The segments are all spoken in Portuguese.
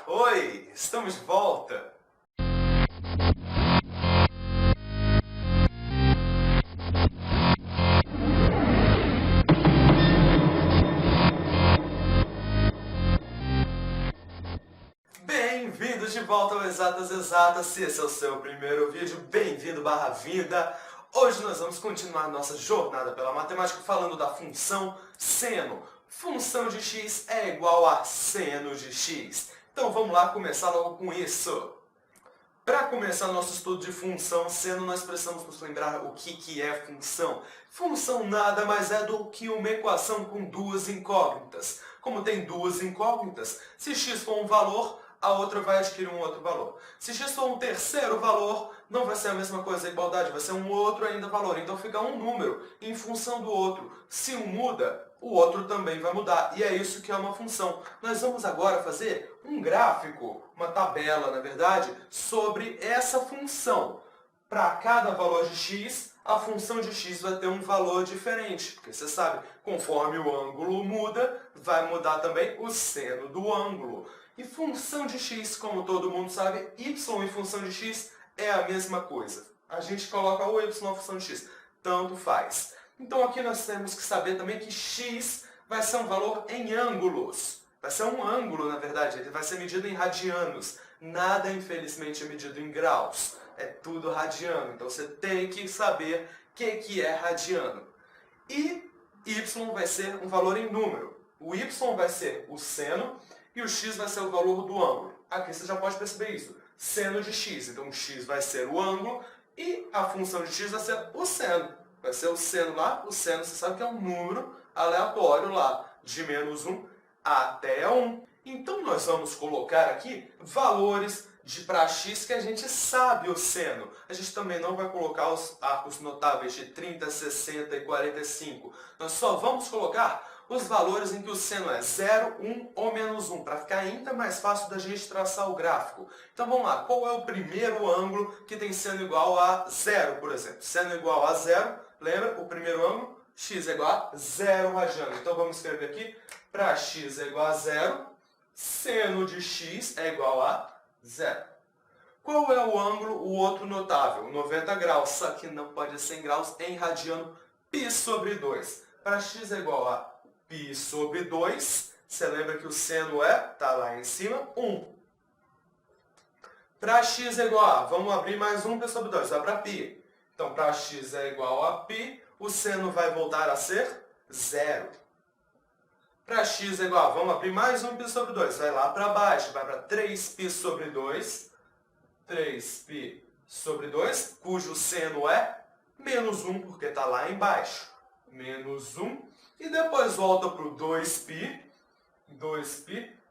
Oi! Estamos de volta! Bem-vindos de volta ao Exatas Exatas. Se esse é o seu primeiro vídeo, bem-vindo / vinda. Hoje nós vamos continuar nossa jornada pela matemática falando da função seno. Função de x é igual a seno de x. Então vamos lá começar logo com isso. Para começar nosso estudo de função seno, nós precisamos nos lembrar o que é função. Função nada mais é do que uma equação com duas incógnitas. Como tem duas incógnitas, se x for um valor, a outra vai adquirir um outro valor. Se x for um terceiro valor, não vai ser a mesma coisa, a igualdade, vai ser um outro ainda valor. Então fica um número em função do outro. Se um muda, o outro também vai mudar. E é isso que é uma função. Nós vamos agora fazer um gráfico, uma tabela, na verdade, sobre essa função. Para cada valor de x, a função de x vai ter um valor diferente. Porque você sabe, conforme o ângulo muda, vai mudar também o seno do ângulo. E função de x, como todo mundo sabe, y em função de x é a mesma coisa. A gente coloca o y na função de x, tanto faz. Então aqui nós temos que saber também que x vai ser um valor em ângulos. Vai ser um ângulo, na verdade, ele vai ser medido em radianos. Nada, infelizmente, é medido em graus. É tudo radiano. Então você tem que saber o que é radiano. E y vai ser um valor em número. O y vai ser o seno e o x vai ser o valor do ângulo. Aqui você já pode perceber isso. Seno de x. Então, x vai ser o ângulo e a função de x vai ser o seno. Vai ser o seno lá. O seno, você sabe que é um número aleatório lá, de -1 até 1. Então, nós vamos colocar aqui valores para x que a gente sabe o seno. A gente também não vai colocar os arcos notáveis de 30, 60 e 45. Nós só vamos colocar os valores em que o seno é 0, 1 ou -1, para ficar ainda mais fácil da gente traçar o gráfico. Então vamos lá, qual é o primeiro ângulo que tem seno igual a 0, por exemplo? Seno igual a 0, lembra? O primeiro ângulo, x é igual a 0 radiano. Então vamos escrever aqui, para x é igual a 0, seno de x é igual a 0. Qual é o ângulo, o outro notável? 90 graus, só que não pode ser em graus, em radiano, π sobre 2. Para x é igual a π sobre 2, você lembra que o seno está lá em cima, 1. Para x é igual a, vamos abrir mais um π sobre 2, vai para π. Então, para x é igual a π, o seno vai voltar a ser 0. Para x é igual a, vamos abrir mais um π sobre 2, vai lá para baixo, vai para 3π sobre 2, 3π sobre 2, cujo seno é -1, porque está lá embaixo. -1. E depois volta para o 2π,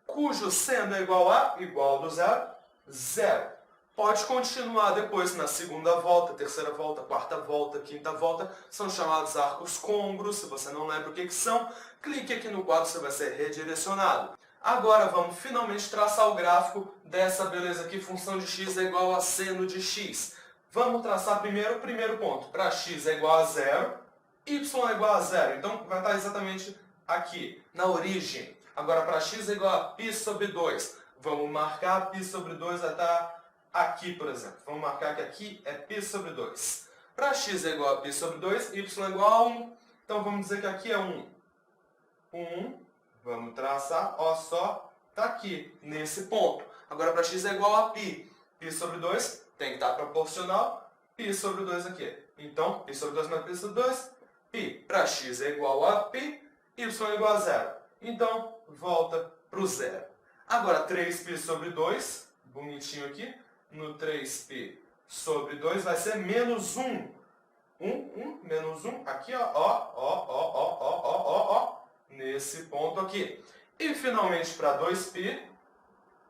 cujo seno é igual do zero, 0. Pode continuar depois na segunda volta, terceira volta, quarta volta, quinta volta. São chamados arcos côncavos. Se você não lembra o que são, clique aqui no quadro, você vai ser redirecionado. Agora vamos finalmente traçar o gráfico dessa beleza aqui. Função de x é igual a seno de x. Vamos traçar primeiro o primeiro ponto. Para x é igual a 0. Y é igual a 0, então vai estar exatamente aqui, na origem. Agora, para x é igual a π sobre 2. Vamos marcar π sobre 2 vai estar aqui, por exemplo. Vamos marcar que aqui é π sobre 2. Para x é igual a π sobre 2, y é igual a 1. Então, vamos dizer que aqui é 1. 1, vamos traçar, ó só, está aqui, nesse ponto. Agora, para x é igual a π. π sobre 2 tem que estar proporcional, π sobre 2 aqui. Então, π sobre 2 mais π sobre 2, π para x é igual a π, y é igual a 0. Então, volta para o 0. Agora, 3π sobre 2, bonitinho aqui, no 3π sobre 2 vai ser -1. 1, -1, aqui, ó, nesse ponto aqui. E, finalmente, para 2π,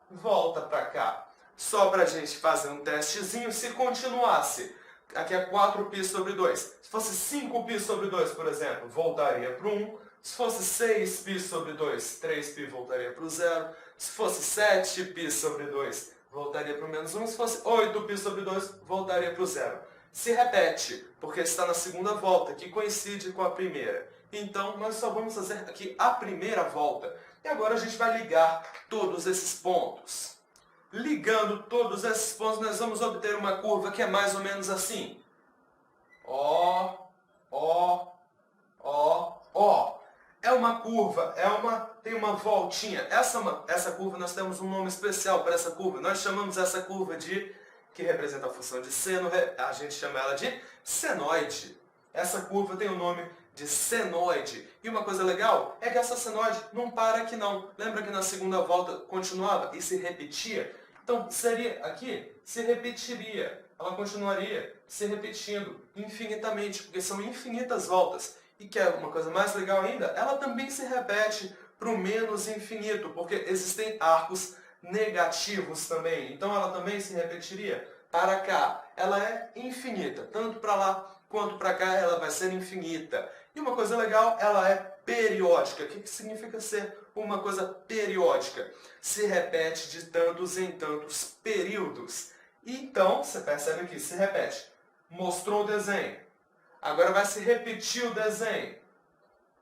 volta para cá. Só para a gente fazer um testezinho, se continuasse. Aqui é 4π sobre 2. Se fosse 5π sobre 2, por exemplo, voltaria para o 1. Se fosse 6π sobre 2, 3π voltaria para o 0. Se fosse 7π sobre 2, voltaria para o -1. Se fosse 8π sobre 2, voltaria para o 0. Se repete, porque está na segunda volta, que coincide com a primeira. Então, nós só vamos fazer aqui a primeira volta. E agora a gente vai ligar todos esses pontos. Ligando todos esses pontos, nós vamos obter uma curva que é mais ou menos assim. Ó, ó, ó, ó. É uma curva, tem uma voltinha. Essa curva, nós temos um nome especial para essa curva. Nós chamamos essa curva que representa a função de seno, a gente chama ela de senoide. Essa curva tem o nome de senoide. E uma coisa legal é que essa senoide não para aqui não. Lembra que na segunda volta continuava e se repetia? Então, se repetiria. Ela continuaria se repetindo infinitamente, porque são infinitas voltas. E que é uma coisa mais legal ainda, ela também se repete para o menos infinito, porque existem arcos negativos também. Então ela também se repetiria para cá. Ela é infinita, tanto para lá quanto para cá ela vai ser infinita. E uma coisa legal, ela é periódica. O que significa ser uma coisa periódica? Se repete de tantos em tantos períodos. E então, você percebe que se repete. Mostrou o desenho. Agora vai se repetir o desenho.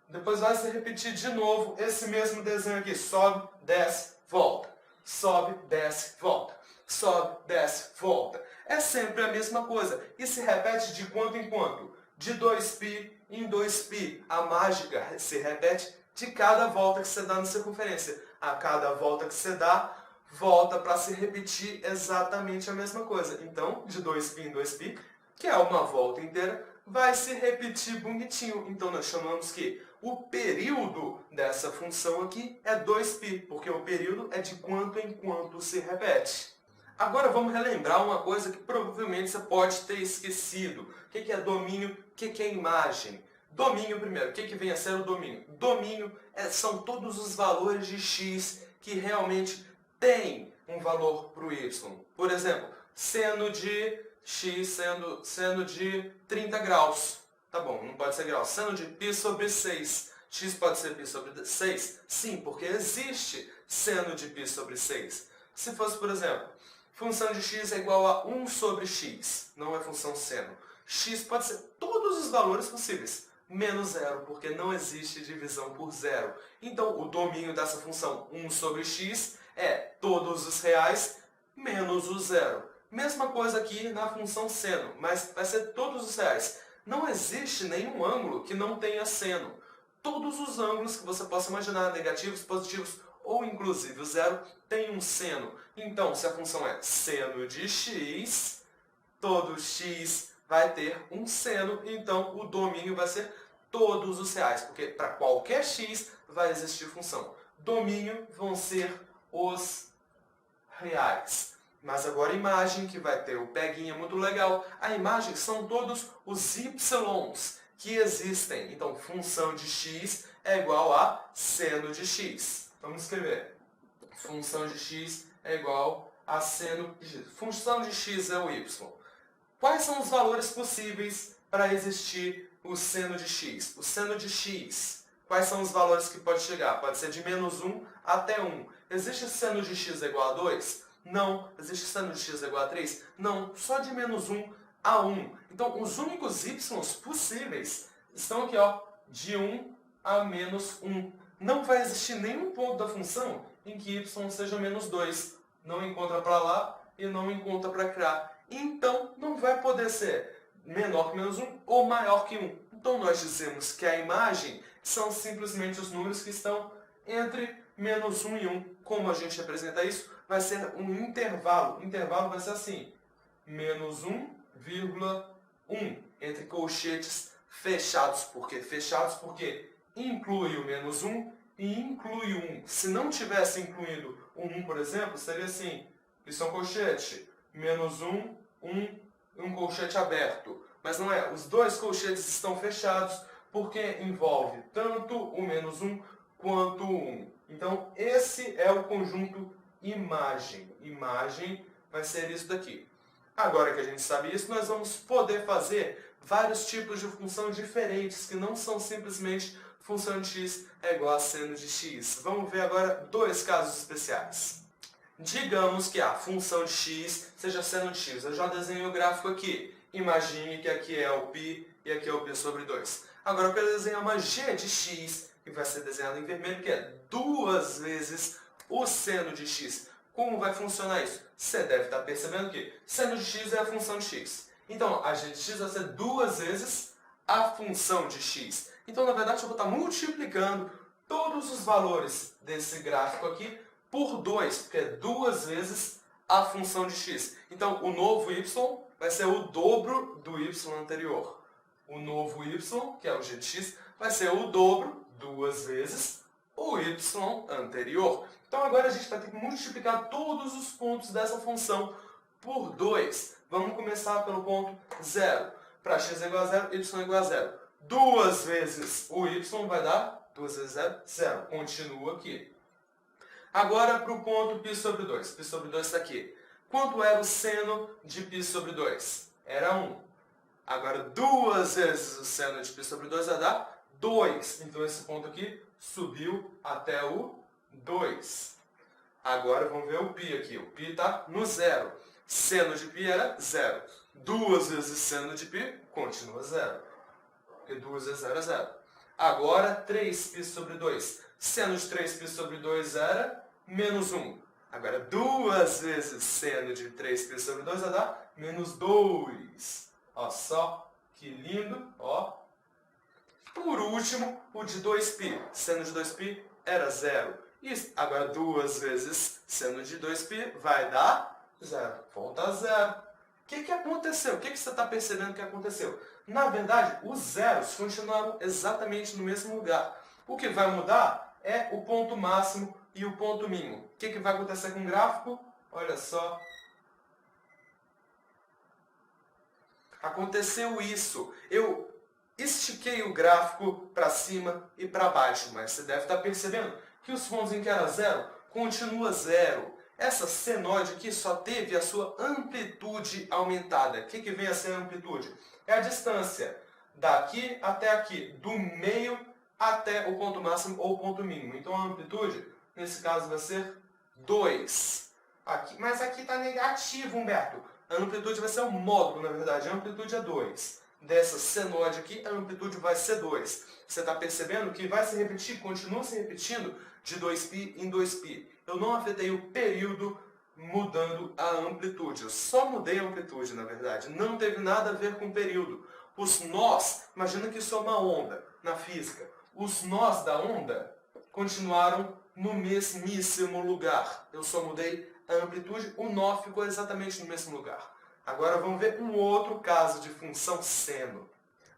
Depois vai se repetir de novo esse mesmo desenho aqui. Sobe, desce, volta. Sobe, desce, volta. Sobe, desce, volta. É sempre a mesma coisa. E se repete de quanto em quanto? De 2π em 2π. A mágica se repete de cada volta que você dá na circunferência. A cada volta que você dá, volta para se repetir exatamente a mesma coisa. Então, de 2π em 2π, que é uma volta inteira, vai se repetir bonitinho. Então nós chamamos que o período dessa função aqui é 2π, porque o período é de quanto em quanto se repete. Agora vamos relembrar uma coisa que provavelmente você pode ter esquecido. O que é domínio? O que é imagem? Domínio primeiro. O que vem a ser o domínio? Domínio são todos os valores de x que realmente têm um valor para o y. Por exemplo, seno de x seno de 30 graus. Tá bom, não pode ser grau. Seno de π sobre 6. X pode ser π sobre 6? Sim, porque existe seno de π sobre 6. Se fosse, por exemplo, função de x é igual a 1 sobre x. Não é função seno. X pode ser todos os valores possíveis. Menos zero, porque não existe divisão por zero. Então, o domínio dessa função 1 sobre x é todos os reais menos o zero. Mesma coisa aqui na função seno, mas vai ser todos os reais. Não existe nenhum ângulo que não tenha seno. Todos os ângulos que você possa imaginar, negativos, positivos ou inclusive o zero, tem um seno. Então, se a função é seno de x, todo x vai ter um seno, então o domínio vai ser todos os reais, porque para qualquer x vai existir função. Domínio vão ser os reais. Mas agora a imagem, que vai ter o peguinha muito legal. A imagem são todos os y's que existem. Então, função de x é igual a seno de x. Vamos escrever. Função de x é igual a seno de x. Função de x é o y. Quais são os valores possíveis para existir o seno de x? O seno de x, quais são os valores que pode chegar? Pode ser de menos 1 até 1. Existe seno de x igual a 2? Não. Existe seno de x igual a 3? Não. Só de menos 1 a 1. Então, os únicos y possíveis estão aqui, ó, de 1 a menos 1. Não vai existir nenhum ponto da função em que y seja menos 2. Não encontra para lá e não encontra para cá. Então, não vai poder ser menor que menos 1 ou maior que 1. Então, nós dizemos que a imagem são simplesmente os números que estão entre menos 1 e 1. Como a gente representa isso? Vai ser um intervalo. O intervalo vai ser assim, menos 1,1, entre colchetes fechados. Por quê? Fechados porque inclui o menos 1 e inclui o 1. Se não tivesse incluído o 1, por exemplo, seria assim, isso é um colchete, menos 1, 1, um colchete aberto. Mas não é, os dois colchetes estão fechados porque envolve tanto o menos 1 quanto o 1. Então, esse é o conjunto imagem. Imagem vai ser isso daqui. Agora que a gente sabe isso, nós vamos poder fazer vários tipos de função diferentes, que não são simplesmente função de x é igual a seno de x. Vamos ver agora dois casos especiais. Digamos que a função de x seja seno de x. Eu já desenhei o gráfico aqui. Imagine que aqui é o π e aqui é o π sobre 2. Agora eu quero desenhar uma g de x que vai ser desenhado em vermelho, que é 2 vezes o seno de x. Como vai funcionar isso? Você deve estar percebendo que seno de x é a função de x. Então, a g de x vai ser 2 vezes a função de x. Então, na verdade, eu vou estar multiplicando todos os valores desse gráfico aqui por 2, porque é 2 vezes a função de x. Então, o novo y vai ser o dobro do y anterior. O novo y, que é o g de x, vai ser o dobro, 2 vezes, o y anterior. Então, agora a gente vai ter que multiplicar todos os pontos dessa função por 2. Vamos começar pelo ponto 0. Para x é igual a 0, y é igual a 0. 2 vezes o y vai dar 2 vezes 0, 0. Continua aqui. Agora para o ponto π sobre 2. Π sobre 2 está aqui. Quanto era o seno de π sobre 2? Era 1. Agora 2 vezes o seno de π sobre 2 vai dar 2. Então esse ponto aqui subiu até o 2. Agora vamos ver o π aqui. O π está no 0. Seno de π era 0. 2 vezes seno de π continua 0. Porque 2 vezes 0 é 0. Agora 3π sobre 2. Seno de 3π sobre 2 era menos 1. Agora 2 vezes seno de 3π sobre 2 vai dar menos 2. Ó só, que lindo. Ó. Por último, o de 2π. Seno de 2π era 0. E agora 2 vezes seno de 2π vai dar 0. Volta a 0. O que aconteceu? O que você está percebendo que aconteceu? Na verdade, os zeros continuaram exatamente no mesmo lugar. O que vai mudar é o ponto máximo e o ponto mínimo. O que vai acontecer com o gráfico? Olha só. Aconteceu isso. Eu estiquei o gráfico para cima e para baixo, mas você deve estar percebendo que os pontos em que era 0 continua 0. Essa senoide aqui só teve a sua amplitude aumentada. O que vem a ser a amplitude? É a distância daqui até aqui, do meio até o ponto máximo ou o ponto mínimo. Então a amplitude, nesse caso, vai ser 2. Aqui, mas aqui está negativo, Humberto. A amplitude vai ser um módulo, na verdade. A amplitude é 2. Dessa senoide aqui, a amplitude vai ser 2. Você está percebendo que vai se repetir, continua se repetindo de 2π em 2π. Eu não afetei o período mudando a amplitude. Eu só mudei a amplitude, na verdade. Não teve nada a ver com o período. Os nós, imagina que isso é uma onda na física. Os nós da onda continuaram no mesmíssimo lugar. Eu só mudei a amplitude, o nó ficou exatamente no mesmo lugar. Agora vamos ver um outro caso de função seno.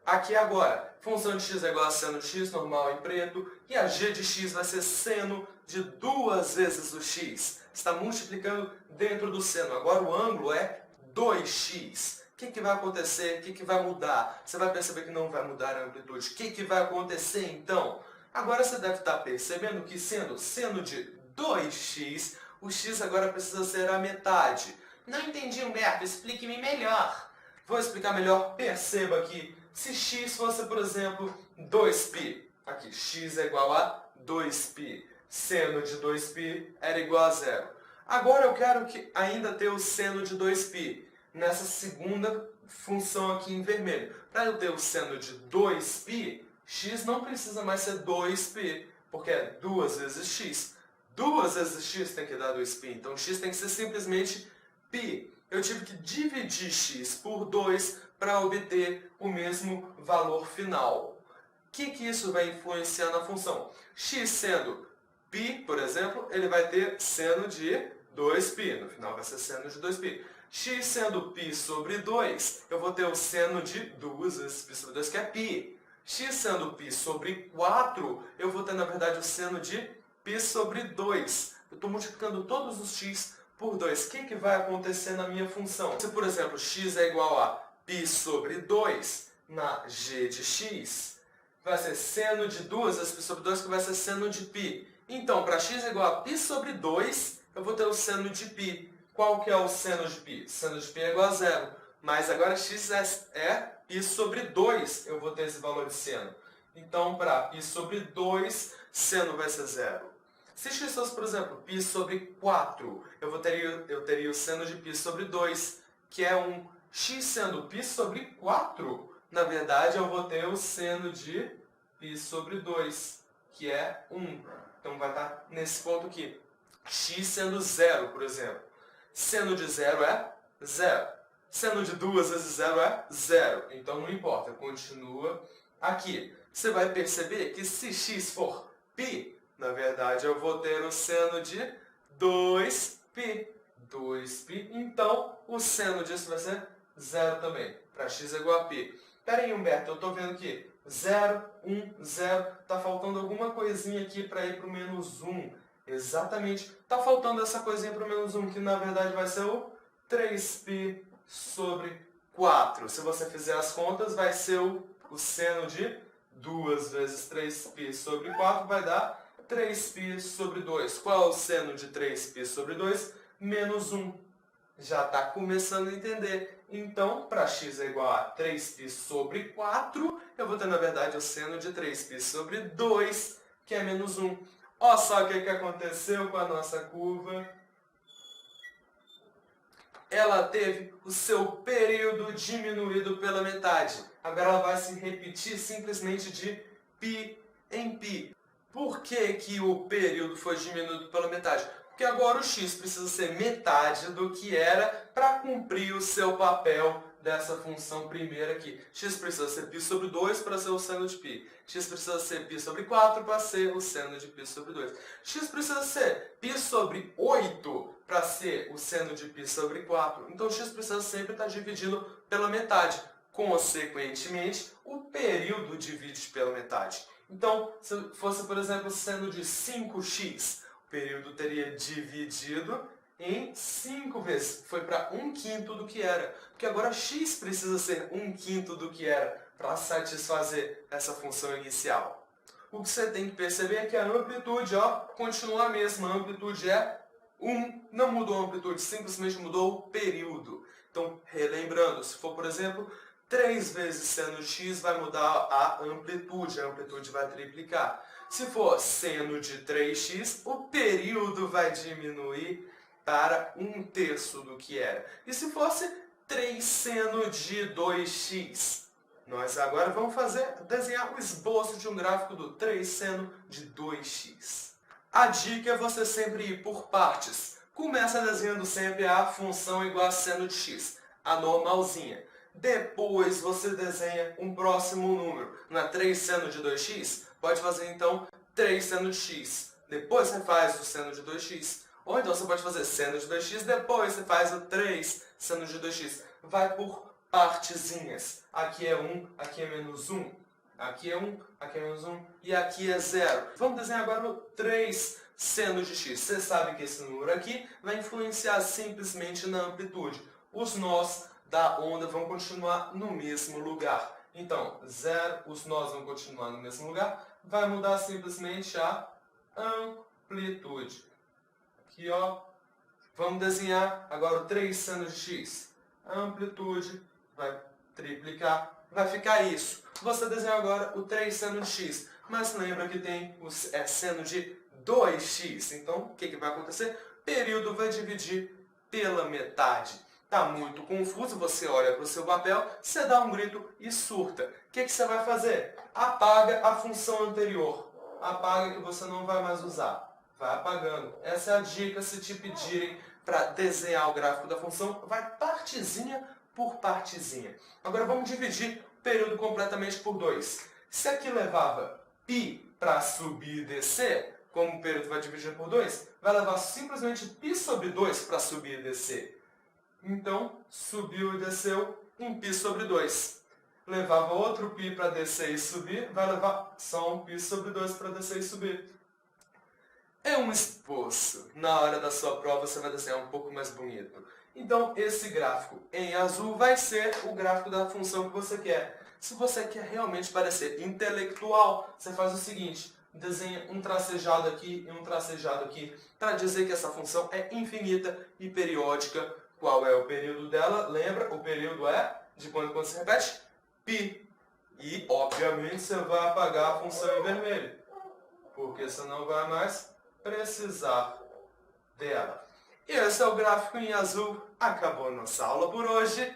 Aqui agora, função de x é igual a seno de x, normal em preto, e a g de x vai ser seno de 2 vezes o x. Está multiplicando dentro do seno. Agora o ângulo é 2x. O que vai acontecer? O que vai mudar? Você vai perceber que não vai mudar a amplitude. O que vai acontecer então? Agora você deve estar percebendo que sendo seno de 2x, o x agora precisa ser a metade. Não entendi, Humberto. Explique-me melhor. Vou explicar melhor. Perceba que se x fosse, por exemplo, 2π, aqui, x é igual a 2π, seno de 2π era igual a 0. Agora eu quero ainda ter o seno de 2π nessa segunda função aqui em vermelho. Para eu ter o seno de 2π, x não precisa mais ser 2π, porque é 2 vezes x. 2 vezes x tem que dar 2π, então x tem que ser simplesmente π. Eu tive que dividir x por 2 para obter o mesmo valor final. O que isso vai influenciar na função? X sendo π, por exemplo, ele vai ter seno de 2π. No final vai ser seno de 2π. X sendo π sobre 2, eu vou ter o seno de 2 vezes π sobre 2, que é π. X sendo π sobre 4, eu vou ter, na verdade, o seno de π sobre 2. Eu estou multiplicando todos os x por 2. O que vai acontecer na minha função? Se, por exemplo, x é igual a π sobre 2 na g de x, vai ser seno de 2 vezes π sobre 2, que vai ser seno de π. Então, para x é igual a π sobre 2, eu vou ter o seno de π. Qual que é o seno de π? Seno de π é igual a 0. Mas agora x é π sobre 2, eu vou ter esse valor de seno. Então, para π sobre 2, seno vai ser 0. Se x fosse, por exemplo, π sobre 4, eu teria o seno de π sobre 2, que é 1. X sendo π sobre 4, na verdade, eu vou ter o seno de π sobre 2, que é 1. Então vai estar nesse ponto aqui. X sendo 0, por exemplo. Seno de 0 é 0. Seno de 2 vezes 0 é 0. Então não importa, continua aqui. Você vai perceber que se x for π, na verdade eu vou ter o seno de 2π. 2π. Então o seno disso vai ser 0 também. Para x é igual a π. Espera aí, Humberto, eu estou vendo que 0, 1, 0. Está faltando alguma coisinha aqui para ir para o menos 1. Exatamente. Está faltando essa coisinha para o menos 1, que na verdade vai ser o 3π sobre 4. Se você fizer as contas, vai ser o seno de 2 vezes 3π sobre 4, vai dar 3π sobre 2. Qual é o seno de 3π sobre 2? Menos 1. Já está começando a entender. Então, para x é igual a 3π sobre 4, eu vou ter, na verdade, o seno de 3π sobre 2, que é menos 1. Olha só o que aconteceu com a nossa curva. Ela teve o seu período diminuído pela metade. Agora ela vai se repetir simplesmente de π em π. Por que o período foi diminuído pela metade? Porque agora o x precisa ser metade do que era para cumprir o seu papel dessa função primeira aqui. X precisa ser π sobre 2 para ser o seno de π. X precisa ser π sobre 4 para ser o seno de π sobre 2. X precisa ser π sobre 8 para ser o seno de π sobre 4. Então x precisa sempre estar dividindo pela metade. Consequentemente, o período divide pela metade. Então, se fosse, por exemplo, o seno de 5x, o período teria dividido em 5 vezes. Foi para 1/5 do que era. Porque agora x precisa ser 1/5 do que era para satisfazer essa função inicial. O que você tem que perceber é que a amplitude continua a mesma. A amplitude é 1. Não mudou a amplitude, simplesmente mudou o período. Então, relembrando, se for, por exemplo, 3 vezes seno de x vai mudar a amplitude vai triplicar. Se for seno de 3x, o período vai diminuir para 1/3 do que era. E se fosse 3 seno de 2x? Nós agora vamos desenhar o esboço de um gráfico do 3 seno de 2x. A dica é você sempre ir por partes. Começa desenhando sempre a função igual a seno de x, a normalzinha. Depois você desenha um próximo número. Na 3 seno de 2x, pode fazer então 3 seno de x. Depois você faz o seno de 2x. Ou então você pode fazer seno de 2x, depois você faz o 3 seno de 2x. Vai por partezinhas. Aqui é 1, aqui é menos 1. Aqui é 1, aqui é menos 1 e aqui é 0. Vamos desenhar agora o 3 seno de x. Você sabe que esse número aqui vai influenciar simplesmente na amplitude. Os nós da onda vão continuar no mesmo lugar. Então, 0, os nós vão continuar no mesmo lugar. Vai mudar simplesmente a amplitude. Aqui, vamos desenhar agora o 3 seno de x. A amplitude vai triplicar. Vai ficar isso. Você desenha agora o 3 seno de x. Mas lembra que tem o seno de 2x. Então, o que vai acontecer? Período vai dividir pela metade. Está muito confuso, você olha para o seu papel, você dá um grito e surta. O que você vai fazer? Apaga a função anterior. Apaga que você não vai mais usar. Vai apagando. Essa é a dica se te pedirem para desenhar o gráfico da função. Vai partezinha por partezinha. Agora vamos dividir o período completamente por 2. Se aqui levava π para subir e descer, como o período vai dividir por 2, vai levar simplesmente π sobre 2 para subir e descer. Então, subiu e desceu em π sobre 2. Levava outro π para descer e subir, vai levar só um π sobre 2 para descer e subir. É um esboço. Na hora da sua prova, você vai desenhar um pouco mais bonito. Então, esse gráfico em azul vai ser o gráfico da função que você quer. Se você quer realmente parecer intelectual, você faz o seguinte. Desenha um tracejado aqui e um tracejado aqui, para dizer que essa função é infinita e periódica. Qual é o período dela? Lembra? O período é de quando se repete? π. E, obviamente, você vai apagar a função em vermelho, porque você não vai mais precisar dela. E esse é o gráfico em azul. Acabou nossa aula por hoje.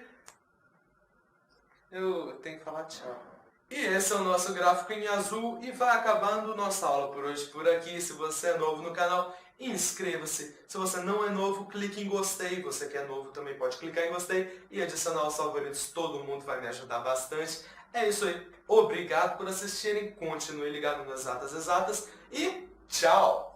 Eu tenho que falar tchau. E esse é o nosso gráfico em azul e vai acabando nossa aula por hoje por aqui. Se você é novo no canal, inscreva-se. Se você não é novo, clique em gostei. Você que é novo também pode clicar em gostei e adicionar os favoritos. Todo mundo vai me ajudar bastante. É isso aí. Obrigado por assistirem. Continue ligado nas datas exatas e tchau!